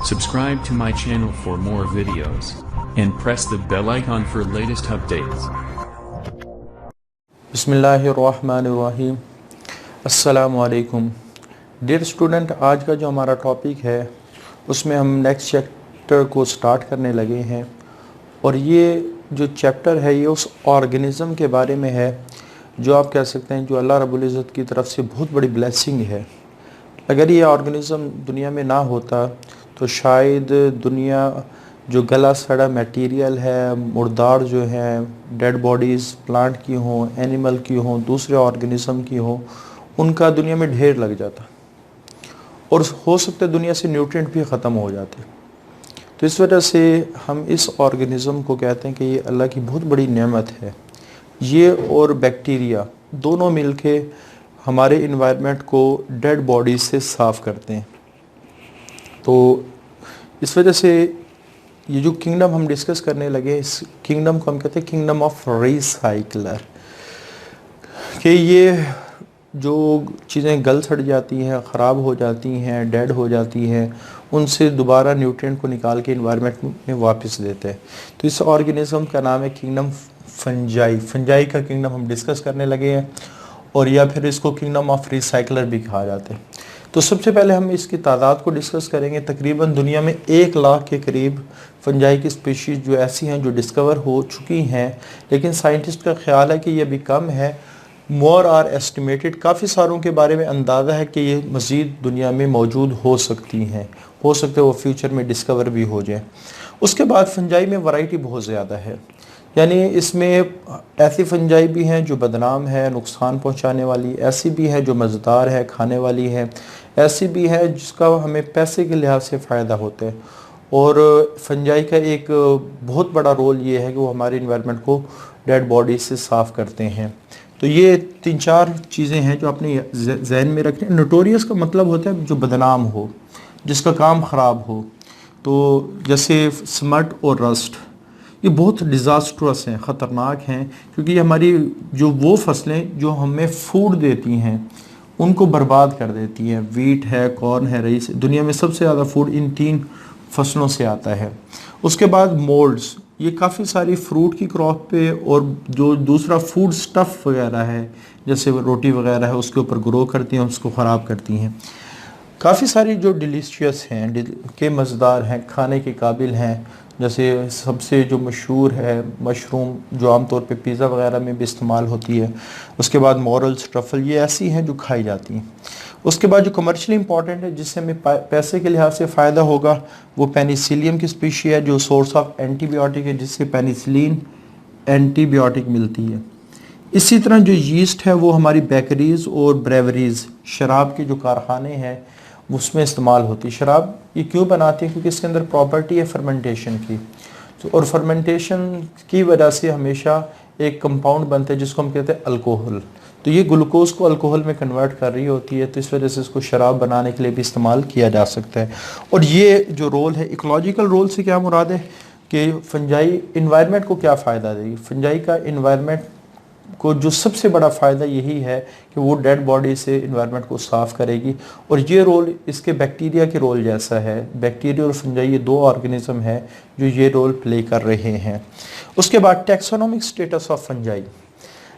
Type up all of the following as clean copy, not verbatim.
Subscribe to my channel for more videos and press the bell icon for latest updates. बिस्मिल्लाहिर्रहमानिर्रहीम। अस्सलामु अलैकुम। Dear student, आज का जो हमारा टॉपिक है उसमें हम नेक्स्ट चैप्टर को स्टार्ट करने लगे हैं और ये जो चैप्टर है ये उस ऑर्गेनिज़म के बारे में है जो आप कह सकते हैं जो अल्लाह रब्बुल इज़्ज़त की तरफ से बहुत बड़ी ब्लेसिंग है। अगर ये ऑर्गेनिज़म दुनिया में ना होता तो शायद दुनिया जो गला सड़ा मटेरियल है, मुर्दार जो हैं, डेड बॉडीज़ प्लांट की हों, एनिमल की हों, दूसरे ऑर्गेनिज़म की हों, उनका दुनिया में ढेर लग जाता और हो सकता है दुनिया से न्यूट्रिएंट भी ख़त्म हो जाते। तो इस वजह से हम इस ऑर्गेनिज़म को कहते हैं कि ये अल्लाह की बहुत बड़ी नेमत है। ये और बैक्टीरिया दोनों मिलके हमारे इन्वायरमेंट को डेड बॉडीज़ से साफ़ करते हैं। तो इस वजह से ये जो किंगडम हम डिस्कस करने लगे, इस किंगडम को हम कहते हैं किंगडम ऑफ रिसाइकलर, कि ये जो चीज़ें गल सड़ जाती हैं, ख़राब हो जाती हैं, डेड हो जाती हैं, उनसे दोबारा न्यूट्रिएंट को निकाल के इन्वायरमेंट में वापस देते हैं। तो इस ऑर्गेनिज़म का नाम है किंगडम फंजाई। फंजाई का किंगडम हम डिस्कस करने लगे हैं और या फिर इसको किंगडम ऑफ रिसाइकलर भी कहा जाता है। तो सबसे पहले हम इसकी तादाद को डिस्कस करेंगे। तकरीबन दुनिया में 1 लाख के करीब फंजाई की स्पीशीज़ जो ऐसी हैं जो डिस्कवर हो चुकी हैं, लेकिन साइंटिस्ट का ख्याल है कि ये भी कम है। मोर आर एस्टिमेटेड, काफ़ी सारों के बारे में अंदाज़ा है कि ये मज़ीद दुनिया में मौजूद हो सकती हैं, हो सकते वो फ्यूचर में डिस्कवर भी हो जाए। उसके बाद फंजाई में वैरायटी बहुत ज़्यादा है, यानी इसमें ऐसी फंजाई भी हैं जो बदनाम है, नुकसान पहुंचाने वाली, ऐसी भी है जो मज़ेदार है, खाने वाली है, ऐसी भी है जिसका हमें पैसे के लिहाज से फ़ायदा होता है। और फंजाई का एक बहुत बड़ा रोल ये है कि वो हमारे इन्वायरमेंट को डेड बॉडी से साफ़ करते हैं। तो ये 3-4 चीज़ें हैं जो अपने जहन में रखने। नोटोरियस का मतलब होता है जो बदनाम हो, जिसका काम ख़राब हो। तो जैसे स्मट और रस्ट, ये बहुत डिज़ास्ट्रस हैं, ख़तरनाक हैं, क्योंकि ये हमारी जो वो फसलें जो हमें फूड देती हैं उनको बर्बाद कर देती हैं। वीट है, कॉर्न है, राइस, दुनिया में सबसे ज़्यादा फूड इन 3 फसलों से आता है। उसके बाद मोल्ड्स, ये काफ़ी सारी फ्रूट की क्रॉप पे और जो दूसरा फूड स्टफ़ वगैरह है जैसे रोटी वगैरह है उसके ऊपर ग्रो करती हैं, उसको ख़राब करती हैं। काफ़ी सारी जो डिलीशियस हैं, के मज़ेदार हैं, खाने के काबिल हैं, जैसे सबसे जो मशहूर है मशरूम, जो आमतौर पे पिज़्ज़ा वगैरह में भी इस्तेमाल होती है। उसके बाद मॉरल्स, ट्रफल, ये ऐसी हैं जो खाई जाती हैं। उसके बाद जो कमर्शियली इंपॉर्टेंट है जिससे हमें पैसे के लिहाज से फ़ायदा होगा वो पेनिसिलियम की स्पीशी है जो सोर्स ऑफ एंटीबायोटिक है, जिससे पेनिसिलिन एंटीबायोटिक मिलती है। इसी तरह जो यीस्ट है वो हमारी बेकरीज़ और ब्रेवरीज़, शराब के जो कारखाने हैं उसमें इस्तेमाल होती है। शराब ये क्यों बनाती है? क्योंकि इसके अंदर प्रॉपर्टी है फर्मेंटेशन की। तो और फर्मेंटेशन की वजह से हमेशा एक कंपाउंड बनता है जिसको हम कहते हैं अल्कोहल। तो ये ग्लूकोज को अल्कोहल में कन्वर्ट कर रही होती है, तो इस वजह से इसको शराब बनाने के लिए भी इस्तेमाल किया जा सकता है। और ये जो रोल है, इकोलॉजिकल रोल से क्या मुराद है कि फंजाई इन्वायरमेंट को क्या फ़ायदा देगी। फंजाई का इन्वायरमेंट को जो सबसे बड़ा फ़ायदा यही है कि वो डेड बॉडी से इन्वायरमेंट को साफ़ करेगी। और ये रोल इसके बैक्टीरिया के रोल जैसा है। बैक्टीरिया और फंजाई ये 2 ऑर्गेनिज़म हैं जो ये रोल प्ले कर रहे हैं। उसके बाद टैक्सोनॉमिक स्टेटस ऑफ फंजाई।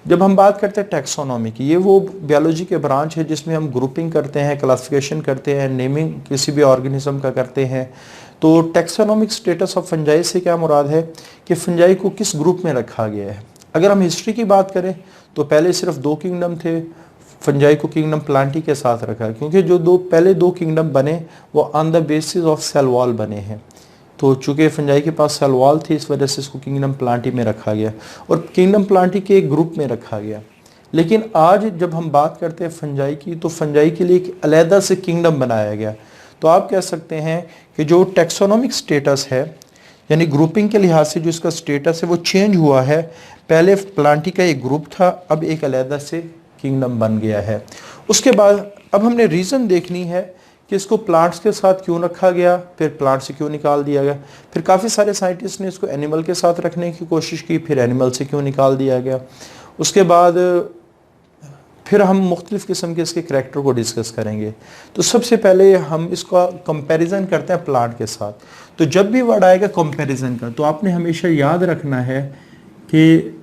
जब हम बात करते हैं टैक्सोनॉमी की, ये वो बायोलॉजी के ब्रांच है जिसमें हम ग्रुपिंग करते हैं, क्लासिफिकेशन करते हैं, नेमिंग किसी भी ऑर्गेनिज़म का करते हैं। तो टैक्सोनॉमिक स्टेटस ऑफ फंजाई से क्या मुराद है कि फंजाई को किस ग्रुप में रखा गया है। अगर हम हिस्ट्री की बात करें तो पहले सिर्फ 2 किंगडम थे, फंजाई को किंगडम प्लांटी के साथ रखा, क्योंकि जो पहले 2 किंगडम बने वो on the basis of cell wall बने हैं। तो चूँकि फंजाई के पास सेल वॉल थी इस वजह से इसको किंगडम प्लांटी में रखा गया और किंगडम प्लांटी के एक ग्रुप में रखा गया। लेकिन आज जब हम बात करते हैं फंजाई की, तो फंजाई के लिए एक अलहदा से किंगडम बनाया गया। तो आप कह सकते हैं कि जो टैक्सोनॉमिक स्टेटस है, यानी ग्रुपिंग के लिहाज से जो इसका स्टेटस है वो चेंज हुआ है। पहले प्लांटी का एक ग्रुप था, अब एक अलहदा से किंगडम बन गया है। उसके बाद अब हमने रीज़न देखनी है कि इसको प्लांट्स के साथ क्यों रखा गया, फिर प्लांट से क्यों निकाल दिया गया। फिर काफ़ी सारे साइंटिस्ट ने इसको एनिमल के साथ रखने की कोशिश की, फिर एनिमल से क्यों निकाल दिया गया। उसके बाद फिर हम मुख्तलिफ़ किस्म के इसके करैक्टर को डिस्कस करेंगे। तो सबसे पहले हम इसका कंपैरिजन करते हैं प्लांट के साथ। तो जब भी वर्ड आएगा कंपैरिजन का, तो आपने हमेशा याद रखना है कि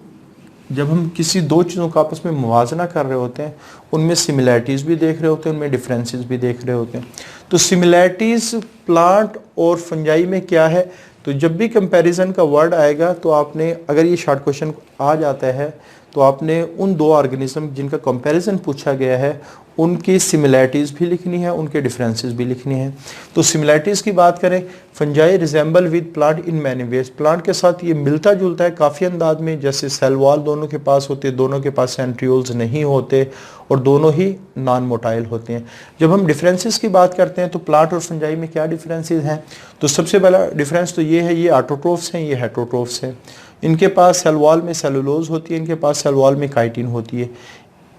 जब हम किसी दो चीज़ों का आपस में मुवाजना कर रहे होते हैं, उनमें सिमिलैरिटीज़ भी देख रहे होते हैं, उनमें डिफरेंसेस भी देख रहे होते हैं। तो सिमिलैरिटीज़ प्लांट और फंजाई में क्या है, तो जब भी कंपैरिजन का वर्ड आएगा तो आपने, अगर ये शॉर्ट क्वेश्चन आ जाता है, तो आपने उन दो ऑर्गेनिज्म जिनका कंपैरिजन पूछा गया है उनकी सिमिलैरिटीज़ भी लिखनी है, उनके डिफरेंसेस भी लिखनी है। तो सिमिलैरिटीज़ की बात करें, fungi resemble with plant in many ways, plant के साथ ये मिलता जुलता है काफ़ी अंदाज में। जैसे सेल वॉल दोनों के पास होते हैं, दोनों के पास सेंट्रियोल्स नहीं होते और दोनों ही नॉन मोटाइल होते हैं। जब हम डिफरेंसेस की बात करते हैं तो प्लांट और फंजाई में क्या डिफरेंसेस हैं, तो सबसे पहला डिफरेंस तो ये है, ये ऑटोट्रोफ्स हैं, ये हेटरोट्रोफ्स हैं। इनके पास सेल वॉल में सेलुलोज होती है, इनके पास सेल वॉल में काइटिन होती है।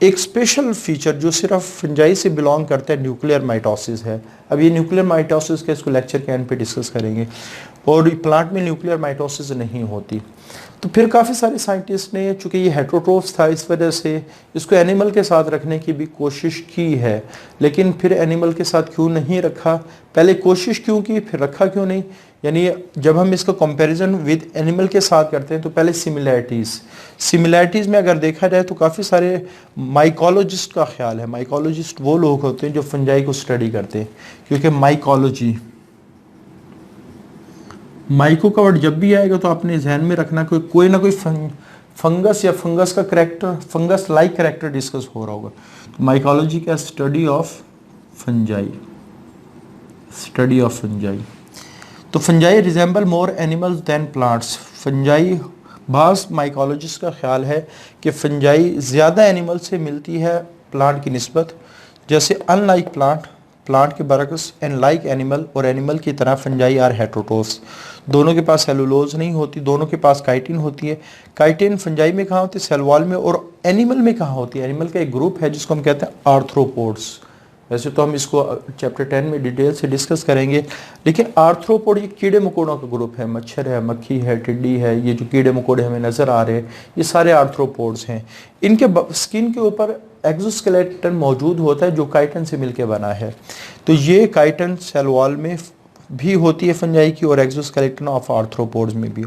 एक स्पेशल फीचर जो सिर्फ फंजाई से बिलोंग करता है, न्यूक्लियर माइटोसिस है। अब ये न्यूक्लियर माइटोसिस के इसको लेक्चर के एंड पे डिस्कस करेंगे। और प्लांट में न्यूक्लियर माइटोसिस नहीं होती। तो फिर काफ़ी सारे साइंटिस्ट ने, चूँकि ये हेटरोट्रोफ्स था, इस वजह से इसको एनिमल के साथ रखने की भी कोशिश की है, लेकिन फिर एनिमल के साथ क्यों नहीं रखा, पहले कोशिश क्यों की फिर रखा क्यों नहीं। यानी जब हम इसका कंपैरिजन विद एनिमल के साथ करते हैं तो पहले सिमिलैरिटीज़ में अगर देखा जाए तो काफ़ी सारे माइकोलॉजिस्ट का ख्याल है। माइकोलॉजिस्ट वो लोग होते हैं जो फंजाई को स्टडी करते हैं, क्योंकि माइको का वर्ड जब भी आएगा तो आपने ध्यान में रखना कोई ना कोई फंगस या फंगस का character, fungus like character discuss हो रहा होगा। तो माइकोलॉजी का स्टडी ऑफ फंजाई। तो फंजाई रिजेंबल मोर एनिमल्स दैन प्लांट्स, फंजाई, बाज़ माइकोलॉजिस्ट का ख्याल है कि फंजाई ज़्यादा एनिमल से मिलती है प्लांट की निस्बत। जैसे अनलाइक प्लांट के बरक्स, एंड लाइक एनिमल, और एनिमल की तरह फंजाई आर हेटरोट्रोफ्स, दोनों के पास सेलुलोज नहीं होती, दोनों के पास काइटिन होती है। काइटिन फंजाई में कहाँ होती है, सेल वॉल में, और एनिमल में कहाँ होती है, एनिमल का एक ग्रुप है जिसको हम कहते हैं आर्थ्रोपोड्स। वैसे तो हम इसको चैप्टर 10 में डिटेल से डिस्कस करेंगे, लेकिन आर्थ्रोपोड ये कीड़े मकोड़ों का ग्रुप है, मच्छर है, मक्खी है, टिड्डी है, ये जो कीड़े मकोड़े हमें नज़र आ रहे हैं ये सारे आर्थ्रोपोड्स हैं। इनके स्किन के ऊपर एक्सोस्केलेटन मौजूद होता है जो काइटिन से मिलकर बना है। तो ये काइटिन सेल वॉल में भी होती है फंजाई की, और एक्सोस्केलेटन ऑफ आर्थ्रोपोड्स में भी।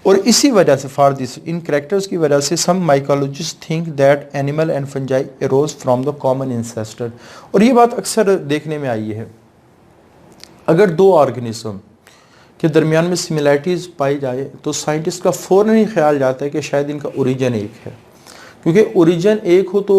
और इसी वजह से, फॉर दिस इन कैरेक्टर्स की वजह से, some mycologist think that animal and fungi arose from the common ancestor. और ये बात अक्सर देखने में आई है, अगर दो ऑर्गेनिज्म के दरमियान में सिमिलैरिटीज़ पाई जाए तो साइंटिस्ट का फ़ौरन ही ख्याल जाता है कि शायद इनका ओरिजिन एक है, क्योंकि ओरिजिन एक हो तो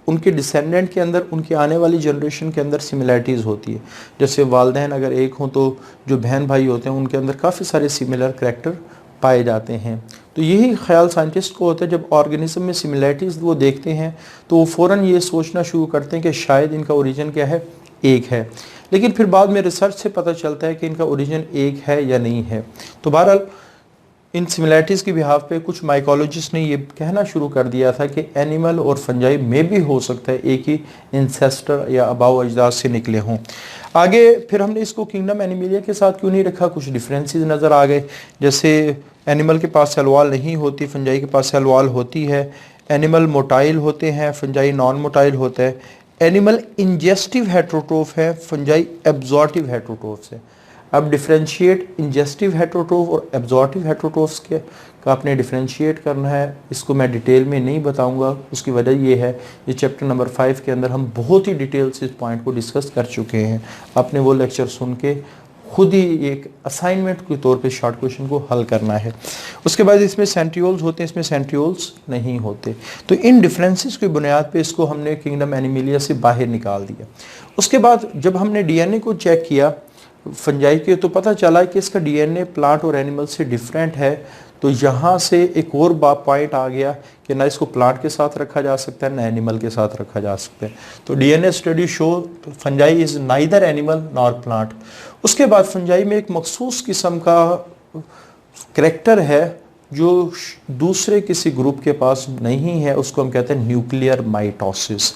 उनके डिसेंडेंट के अंदर, उनकी आने वाली जनरेशन के अंदर सिमिलैरिटीज़ होती है। जैसे वालिदैन अगर एक हों तो जो बहन भाई होते हैं उनके अंदर काफ़ी सारे सिमिलर करैक्टर पाए जाते हैं। तो यही ख्याल साइंटिस्ट को होता है, जब ऑर्गेनिज्म में सिमिलैरिटीज़ वो देखते हैं तो वो फ़ौरन ये सोचना शुरू करते हैं कि शायद इनका ओरिजिन क्या है, एक है। लेकिन फिर बाद में रिसर्च से पता चलता है कि इनका ओरिजिन एक है या नहीं है। तो बहरहाल इन सिमिलैरिटीज़ की बिहाफ पे कुछ माइकोलॉजिस्ट ने ये कहना शुरू कर दिया था कि एनिमल और फंजाई में भी हो सकता है एक ही इंसेस्टर या अबाव अजदाद से निकले हों। आगे फिर हमने इसको किंगडम एनिमिलिया के साथ क्यों नहीं रखा, कुछ डिफरेंसेस नज़र आ गए। जैसे एनिमल के पास सेल वॉल नहीं होती, फंजाई के पास सेल वॉल होती है। एनिमल मोटाइल होते हैं, फंजाई नॉन मोटाइल होता है। एनिमल इंजेस्टिव हेटरोट्रोफ है, फंजाई एब्जॉर्टिव हेटरोट्रोफ है। अब डिफरेंशिएट इंजेस्टिव हेटरोट्रोफ और एब्जॉर्टिव हेटरोट्रोफ्स के का आपने डिफरेंशिएट करना है। इसको मैं डिटेल में नहीं बताऊंगा, उसकी वजह ये है, ये चैप्टर नंबर 5 के अंदर हम बहुत ही डिटेल से इस पॉइंट को डिस्कस कर चुके हैं। आपने वो लेक्चर सुन के खुद ही एक असाइनमेंट के तौर पे शॉर्ट क्वेश्चन को हल करना है। उसके बाद इसमें सेंट्रियोल्स होते हैं, इसमें सेंट्रियोल्स नहीं होते। तो इन डिफरेंसेस की बुनियाद पे इसको हमने किंगडम एनिमिलिया से बाहर निकाल दिया। उसके बाद जब हमने डीएनए को चेक किया फंजाई के, तो पता चला कि इसका डीएनए प्लांट और एनिमल से डिफरेंट है। तो यहाँ से एक और पॉइंट आ गया कि ना इसको प्लांट के साथ रखा जा सकता है ना एनिमल के साथ रखा जा सकता है। तो DNA study show fungi is neither animal nor plant. उसके बाद फंजाई में एक मखसूस किस्म का करैक्टर है जो दूसरे किसी ग्रुप के पास नहीं है, उसको हम कहते हैं न्यूक्लियर माइटोसिस।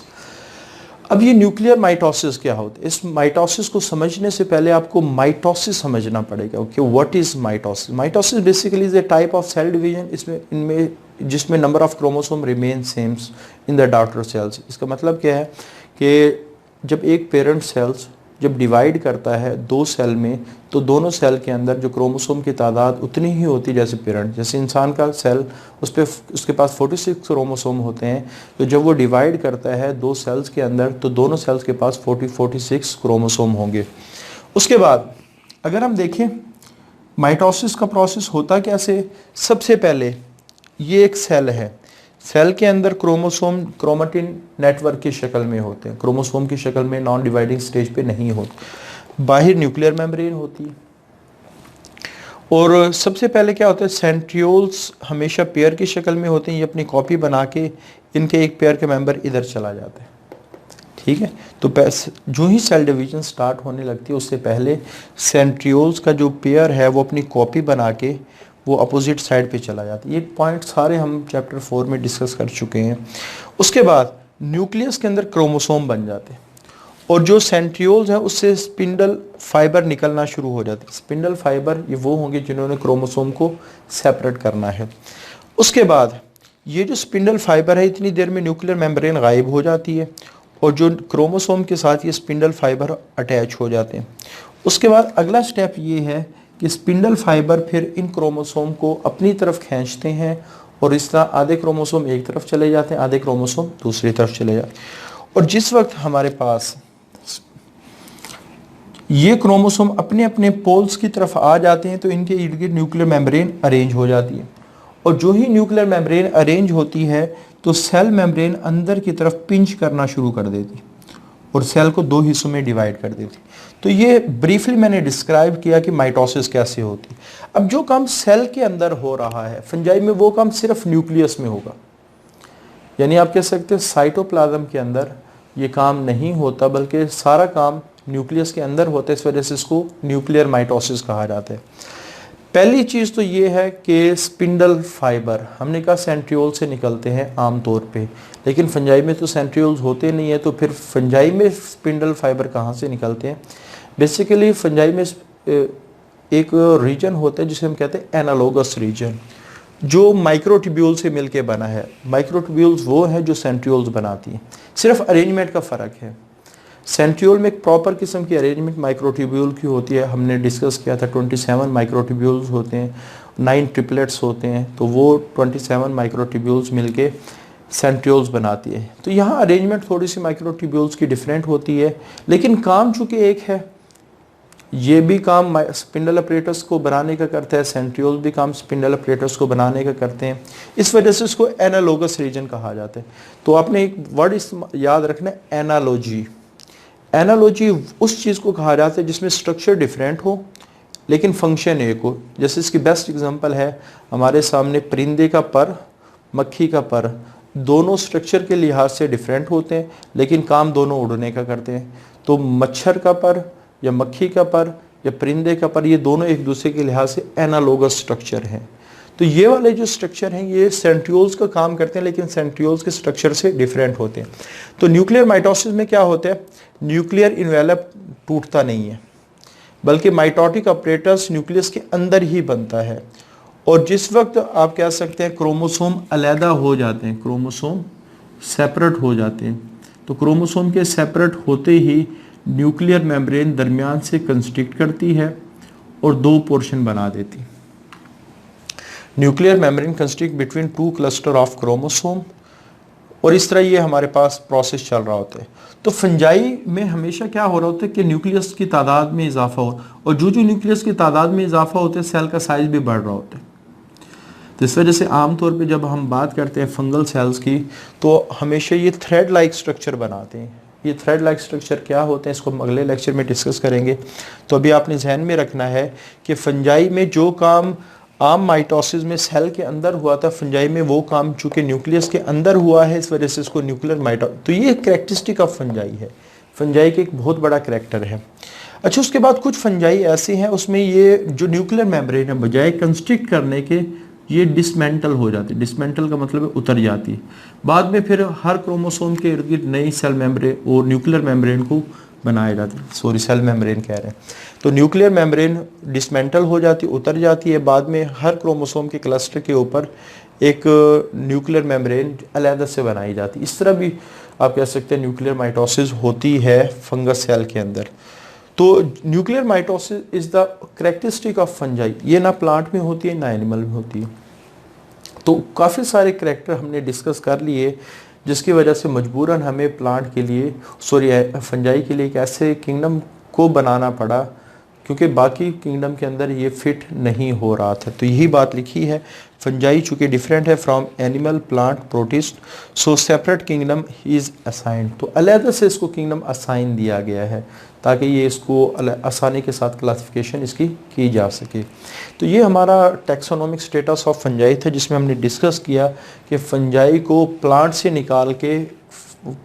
अब ये न्यूक्लियर माइटोसिस क्या होता है, इस माइटोसिस को समझने से पहले आपको माइटोसिस समझना पड़ेगा कि what is mitosis. Mitosis basically is a type of cell division. इसमें इनमें जिसमें number of chromosome remain same in the daughter cells. इसका मतलब क्या है कि जब एक पेरेंट सेल्स जब डिवाइड करता है दो सेल में, तो दोनों सेल के अंदर जो क्रोमोसोम की तादाद उतनी ही होती है जैसे पेरेंट। जैसे इंसान का सेल उसके पास 46 क्रोमोसोम होते हैं, तो जब वो डिवाइड करता है दो सेल्स के अंदर तो दोनों सेल्स के पास 46 क्रोमोसोम होंगे। उसके बाद अगर हम देखें माइटोसिस का प्रोसेस होता कैसे, सबसे पहले ये एक सेल है, सेल के अंदर क्रोमोसोम क्रोमेटिन नेटवर्क की शक्ल में होते हैं, क्रोमोसोम की शक्ल में नॉन डिवाइडिंग स्टेज पे नहीं होते। बाहर न्यूक्लियर मेम्ब्रेन होती है और सबसे पहले क्या होता है, सेंट्रियोल्स हमेशा पेयर की शक्ल में होते हैं। ये अपनी कॉपी बना के इनके एक पेयर के मेंबर इधर चला जाता है, ठीक है। तो जो ही सेल डिवीजन स्टार्ट होने लगती है उससे पहले सेंट्रियोल्स का जो पेयर है वो अपनी कॉपी बना के वो अपोजिट साइड पे चला जाता है। ये पॉइंट सारे हम चैप्टर 4 में डिस्कस कर चुके हैं। उसके बाद न्यूक्लियस के अंदर क्रोमोसोम बन जाते हैं और जो सेंट्रियोल्स हैं उससे स्पिंडल फाइबर निकलना शुरू हो जाते हैं। स्पिंडल फाइबर ये वो होंगे जिन्होंने क्रोमोसोम को सेपरेट करना है। उसके बाद ये जो स्पिंडल फाइबर है इतनी देर में न्यूक्लियर मेम्ब्रेन गायब हो जाती है और जो क्रोमोसोम के साथ ये स्पिंडल फाइबर अटैच हो जाते हैं। उसके बाद अगला स्टेप ये है कि स्पिंडल फाइबर फिर इन क्रोमोसोम को अपनी तरफ खींचते हैं और इस तरह आधे क्रोमोसोम एक तरफ चले जाते हैं, आधे क्रोमोसोम दूसरी तरफ चले जाते हैं। और जिस वक्त हमारे पास ये क्रोमोसोम अपने अपने पोल्स की तरफ आ जाते हैं तो इनके इर्द गिर्द न्यूक्लियर मेम्ब्रेन अरेंज हो जाती है और जो ही न्यूक्लियर मेम्ब्रेन अरेंज होती है तो सेल मेम्ब्रेन अंदर की तरफ पिंच करना शुरू कर देती और सेल को दो हिस्सों में डिवाइड कर देती। तो ये ब्रीफली मैंने डिस्क्राइब किया कि माइटोसिस कैसे होती। अब जो काम सेल के अंदर हो रहा है फंजाई में, वो काम सिर्फ न्यूक्लियस में होगा, यानी आप कह सकते हैं साइटोप्लाज्म के अंदर ये काम नहीं होता बल्कि सारा काम न्यूक्लियस के अंदर होता है। इस वजह से इसको न्यूक्लियर माइटोसिस कहा जाता है। पहली चीज़ तो ये है कि स्पिंडल फाइबर हमने कहा सेंट्रियोल से निकलते हैं आमतौर पे, लेकिन फंजाई में तो सेंट्रियोल्स होते नहीं है, तो फिर फंजाई में स्पिंडल फाइबर कहाँ से निकलते हैं। बेसिकली फंजाई में एक रीजन होता है जिसे हम कहते हैं एनालोगस रीजन, जो माइक्रोट्यूब्यूल से मिलके बना है। माइक्रोट्यूब्यूल्स वो है जो सेंट्रियोल्स बनाती हैं, सिर्फ अरेंजमेंट का फ़र्क है। सेंट्रियोल में एक प्रॉपर किस्म की अरेंजमेंट माइक्रोट्यूब्यूल की होती है, हमने डिस्कस किया था 27 माइक्रोट्यूब्यूल्स होते हैं, 9 ट्रिपलेट्स होते हैं, तो वो 27 माइक्रोट्यूब्यूल्स मिलके सेंट्रियोल्स बनाती है। तो यहाँ अरेंजमेंट थोड़ी सी माइक्रोट्यूब्यूल्स की डिफरेंट होती है, लेकिन काम चूँकि एक है, ये भी काम स्पिंडल अपरेटस को बनाने का करता है, सेंट्रियोल भी काम स्पिंडल अपरेटस को बनाने का करते हैं। इस वजह से इसको एनालोगस रीजन कहा जाता है। तो आपने एक वर्ड याद रखना है, एनालॉजी। एनालॉजी उस चीज़ को कहा जाता है जिसमें स्ट्रक्चर डिफरेंट हो लेकिन फंक्शन एक हो। जैसे इसकी बेस्ट एग्जांपल है हमारे सामने परिंदे का पर, मक्खी का पर, दोनों स्ट्रक्चर के लिहाज से डिफरेंट होते हैं लेकिन काम दोनों उड़ने का करते हैं। तो मच्छर का पर या मक्खी का पर या परिंदे का पर, ये दोनों एक दूसरे के लिहाज से एनालोगस स्ट्रक्चर हैं। तो ये वाले जो स्ट्रक्चर हैं ये सेंट्रियोल्स का काम करते हैं लेकिन सेंट्रियोल्स के स्ट्रक्चर से डिफरेंट होते हैं। तो न्यूक्लियर माइटोसिस में क्या होता है, न्यूक्लियर इन्वेलप टूटता नहीं है बल्कि माइटोटिक अपरेटस न्यूक्लियस के अंदर ही बनता है। और जिस वक्त आप कह सकते हैं क्रोमोसोम अलहदा हो जाते हैं, क्रोमोसोम सेपरेट हो जाते हैं, तो क्रोमोसोम के सेपरेट होते ही न्यूक्लियर मेम्ब्रेन दरमियान से कंस्ट्रिक्ट करती है और दो पोर्शन बना देती। Nuclear membrane constrict between 2 cluster of chromosome, और इस तरह ये हमारे पास प्रोसेस चल रहा होता है। तो फंजाई में हमेशा क्या हो रहा होता है कि न्यूक्लियस की तादाद में इजाफा हो, और जो न्यूक्लियस की तादाद में इजाफा होता है सेल का साइज भी बढ़ रहा होता है। तो इस वजह से आमतौर पे जब हम बात करते हैं फंगल सेल्स की तो हमेशा ये थ्रेड लाइक स्ट्रक्चर बनाते हैं। ये थ्रेड लाइक स्ट्रक्चर क्या होते हैं इसको हम अगले लेक्चर में डिस्कस करेंगे। तो अभी आपने जहन में रखना है कि फंजाई में जो काम आम माइटोसिस में सेल के अंदर हुआ था, फंजाई में वो काम चूँकि न्यूक्लियस के अंदर हुआ है, इस वजह से इसको न्यूक्लियर माइटो, तो ये कैरेक्टरिस्टिक ऑफ फंजाई है, फंजाई के एक बहुत बड़ा करैक्टर है। अच्छा, उसके बाद कुछ फंजाई ऐसे हैं उसमें ये जो न्यूक्लियर मेम्ब्रेन है बजाय कंस्ट्रिक्ट करने के ये डिसमेंटल हो जाती है। डिसमेंटल का मतलब है उतर जाती है। बाद में फिर हर क्रोमोसोम के इर्द गिर्द नई सेल मेम्ब्रेन और न्यूक्लियर मेम्ब्रेन को बनाया जाता है, सॉरी सेल मेम्ब्रेन कह रहे हैं। तो न्यूक्लियर मेम्ब्रेन डिसमेंटल हो जाती, उतर जाती है, बाद में हर क्रोमोसोम के क्लस्टर के ऊपर एक न्यूक्लियर मेम्ब्रेन अलग से बनाई जाती है। इस तरह भी आप कह सकते हैं न्यूक्लियर माइटोसिस होती है फंगस सेल के अंदर। तो nuclear mitosis is the characteristic of fungi, ये ना प्लांट में होती है ना एनिमल में होती है। तो काफ़ी सारे करैक्टर हमने डिस्कस कर लिए, जिसकी वजह से मजबूरन हमें प्लांट के लिए फंजाई के लिए एक ऐसे किंगडम को बनाना पड़ा, क्योंकि बाकी किंगडम के अंदर ये फिट नहीं हो रहा था। तो यही बात लिखी है, फंजाई चूँकि डिफरेंट है from animal, plant, protist, so separate kingdom is assigned. तो अलग से इसको किंगडम असाइन दिया गया है ताकि ये इसको आसानी के साथ क्लासिफिकेशन इसकी की जा सके। तो ये हमारा टैक्सोनॉमिक स्टेटस ऑफ फंजाई था, जिसमें हमने डिस्कस किया कि फंजाई को प्लांट से निकाल के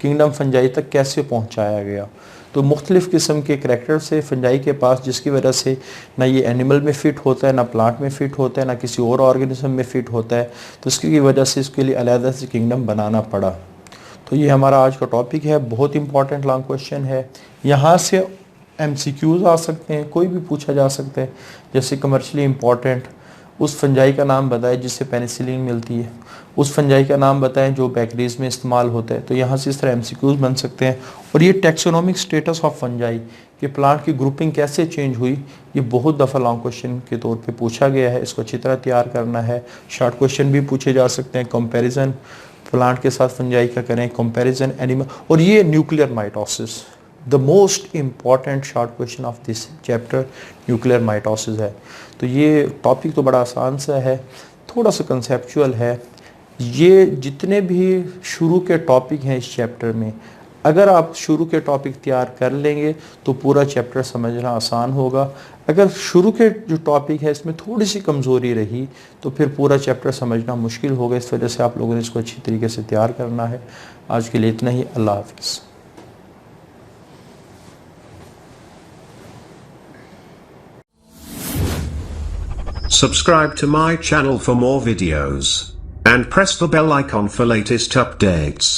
किंगडम फंजाई तक कैसे पहुंचाया गया। तो मुख्तलिफ़ किस्म के करैक्टर से फंजाई के पास, जिसकी वजह से ना ये एनिमल में फ़िट होता है, ना प्लांट में फ़िट होता है, ना किसी और ऑर्गेनिज्म में फ़िट होता है। तो इसकी वजह से इसके लिए अलग से किंगडम बनाना पड़ा। तो ये हमारा आज का टॉपिक है, बहुत इंपॉर्टेंट लॉन्ग क्वेश्चन है। यहाँ से MCQs आ सकते हैं, कोई भी पूछा जा सकता है। जैसे कमर्शियली इम्पॉर्टेंट, उस फंजाई का नाम बताएं जिससे पेनिसिलिन मिलती है, उस फंजाई का नाम बताएं जो बेकरीज में इस्तेमाल होता है। तो यहाँ से इस तरह MCQs बन सकते हैं। और ये टैक्सोनॉमिक स्टेटस ऑफ फंजाई कि प्लांट की ग्रुपिंग कैसे चेंज हुई, ये बहुत दफ़ा लॉन्ग क्वेश्चन के तौर पे पूछा गया है। इसको अच्छी तरह तैयार करना है। शॉर्ट क्वेश्चन भी पूछे जा सकते हैं, कंपैरिजन प्लांट के साथ फंजाई का करें, कंपैरिजन एनिमल। और ये nuclear mitosis, the most important short question of this chapter nuclear mitosis है। तो ये टॉपिक तो बड़ा आसान सा है, थोड़ा सा कंसेप्चुअल है। ये जितने भी शुरू के टॉपिक हैं इस चैप्टर में, अगर आप शुरू के टॉपिक तैयार कर लेंगे तो पूरा चैप्टर समझना आसान होगा। अगर शुरू के जो टॉपिक है इसमें थोड़ी सी कमज़ोरी रही तो फिर पूरा चैप्टर समझना मुश्किल होगा। इस वजह से आप लोगों ने इसको अच्छी तरीके से तैयार करना है। आज के लिए इतना ही। अल्लाह हाफ़िज़। Subscribe to my channel for more videos and press the bell icon for latest updates.